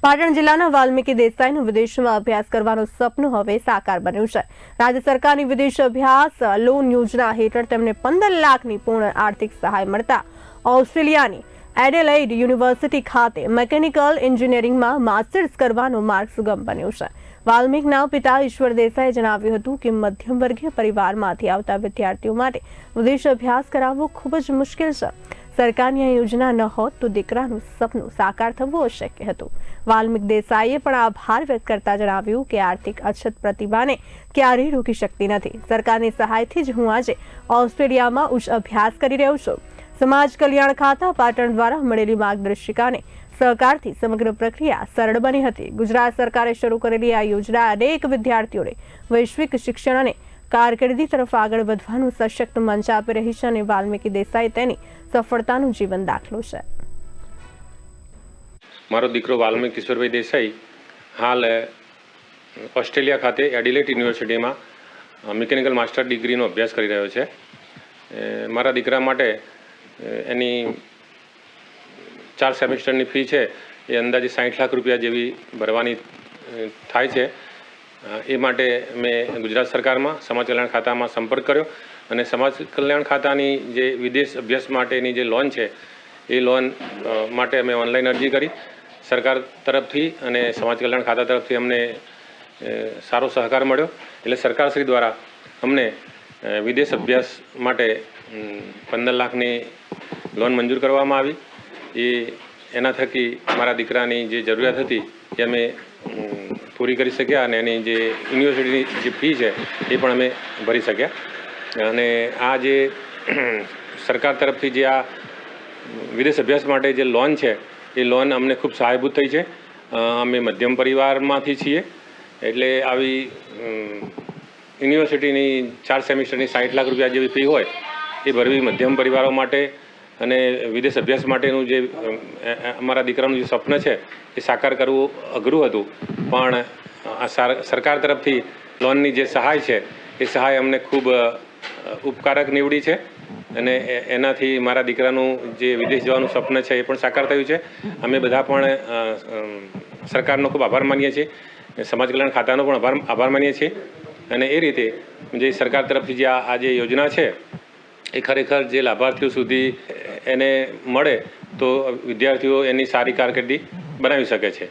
પાટણ જિલ્લાના વાલ્મીકી દેસાઈનું વિદેશમાં અભ્યાસ કરવાનું સપનું હવે સાકાર બન્યું છે। રાજ્ય સરકારની વિદેશ અભ્યાસ લોન યોજના હેઠળ તેમને 15 લાખની પૂર્ણ આર્થિક સહાય મળતા ઓસ્ટ્રેલિયાની એડેલેઇડ યુનિવર્સિટી ખાતે મેકેનિકલ એન્જિનિયરિંગમાં માસ્ટર્સ કરવાનો માર્ગ સુગમ બન્યો છે। વાલ્મીકના પિતા ઈશ્વર દેસાઈએ જણાવ્યું હતું કે મધ્યમ વર્ગીય પરિવારમાંથી આવતા વિદ્યાર્થીઓ માટે વિદેશ અભ્યાસ કરાવવો ખૂબ જ મુશ્કેલ છે। સરકારની આ યોજના ન હોત તો દીકરાનું સપનું સાકાર થવું અશક્ય હતું। વાલ્મીક દેસાઈએ પણ આભાર વ્યક્ત કરતા જણાવ્યું કે આર્થિક અછત પ્રતિભાને ક્યારેય રોકી શકતી નથી। સરકારની સહાયથી જ હું આજે ઓસ્ટ્રેલિયામાં ઉચ્ચ અભ્યાસ કરી રહ્યો છું। સમાજ કલ્યાણ ખાતા પાટણ દ્વારા મળેલી માર્ગદર્શિકાને સહકારથી સમગ્ર પ્રક્રિયા સરળ બની હતી। ગુજરાત સરકારે શરૂ કરેલી આ યોજના અનેક વિદ્યાર્થીઓને વૈશ્વિક શિક્ષણ અને કારકિર્દી તરફ આગળ વધવાનું સશક્ત મંચ આપી રહી છે અને વાલ્મીકી દેસાઈ તેની સફળતાનું જીવન દાખલો છે। મારો દીકરો વાલ્મીક ઈશ્વરભાઈ દેસાઈ હાલ ઓસ્ટ્રેલિયા ખાતે એડિલેઇડ યુનિવર્સિટીમાં મિકેનિકલ માસ્ટર ડિગ્રીનો અભ્યાસ કરી રહ્યો છે। મારા દીકરા માટે એની 4 સેમેસ્ટરની ફી છે એ અંદાજે 60 લાખ રૂપિયા જેવી ભરવાની થાય છે। એ માટે મેં ગુજરાત સરકારમાં સમાજ કલ્યાણ ખાતામાં સંપર્ક કર્યો અને સમાજ કલ્યાણ ખાતાની જે વિદેશ અભ્યાસ માટેની જે લોન છે એ લોન માટે અમે ઓનલાઈન અરજી કરી। સરકાર તરફથી અને સમાજ કલ્યાણ ખાતા તરફથી અમને સારો સહકાર મળ્યો। એટલે સરકારશ્રી દ્વારા અમને વિદેશ અભ્યાસ માટે 15 લાખની લોન મંજૂર કરવામાં આવી। એના થકી મારા દીકરાની જે જરૂરિયાત હતી એ અમે પૂરી કરી શક્યા અને એની જે યુનિવર્સિટીની જે ફી છે એ પણ અમે ભરી શક્યા। અને આ જે સરકાર તરફથી જે આ વિદેશ અભ્યાસ માટે જે લોન છે એ લોન અમને ખૂબ સહાયભૂત થઈ છે। અમે મધ્યમ પરિવારમાંથી છીએ એટલે આવી યુનિવર્સિટીની 4 સેમેસ્ટરની 60 લાખ રૂપિયા જેવી ફી હોય એ ભરવી મધ્યમ પરિવારો માટે અને વિદેશ અભ્યાસ માટેનું જે અમારા દીકરાનું જે સ્વપ્ન છે એ સાકાર કરવું અઘરું હતું, પણ આ સરકાર તરફથી લોનની જે સહાય છે એ સહાય અમને ખૂબ ઉપકારક નીવડી છે અને એનાથી મારા દીકરાનું જે વિદેશ જવાનું સ્વપ્ન છે એ પણ સાકાર થયું છે। અમે બધા પણ સરકારનો ખૂબ આભાર માનીએ છીએ, સમાજ કલ્યાણ ખાતાનો પણ આભાર માનીએ છીએ અને એ રીતે જે સરકાર તરફથી જે આ જે યોજના છે એ ખરેખર જે લાભાર્થીઓ સુધી એને મળે તો વિદ્યાર્થીઓ એની સારી કારકિર્દી બનાવી શકે છે।